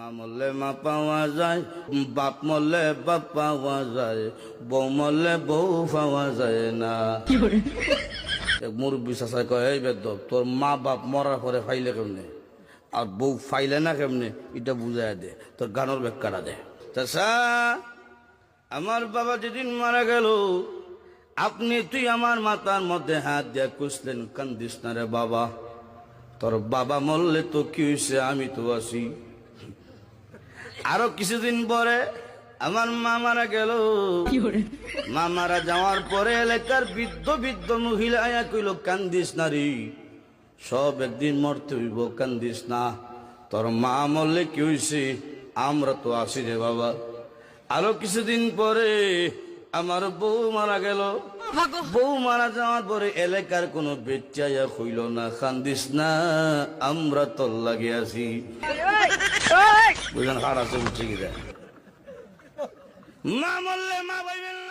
মা মরলে মা পাওয়া যায়, বাপ মরলে বাপ পাওয়া যায়, বউ মরলে বউ পাওয়া যায় না। মুরব্বী চাচাই কয়, এই বেদব, তোর মা বাপ মরার পরে ফাইলে কেমনে আর বউ ফাইলে না কেমনে, এটা বুঝাই দে, তোর গানোর ব্যাখ্যাটা দে। চাচা, আমার বাবা যেদিন মারা গেল, তুই আমার মাথার মধ্যে হাত দিয়ে কুসলেন, কান্দিস না রে বাবা, তোর বাবা মরলে তো কি হয়েছে, আমি তো আছি। আরো কিছুদিন পরে আমার মা মারা গেল। মা মারা যাওয়ার পরে এলাকার বৃদ্ধ বৃদ্ধ মহিলা আয়া কইল, কান্দিস না রে, সব একদিন মরতে হইব, কান্দিস না, তোর মা মরলে কি হয়েছে, আমরা তো আছি রে বাবা। আরো কিছুদিন পরে আমার বউ মারা গেল। বউ মারা যাওয়ার পরে এলাকার কোনো বেচাইয়া হইল না, কান্দিস না, আমরা তোর লাগে আছি। বুঝলেন, হার আছে উঠছে কি, মা মরলে মা পাইবেন না।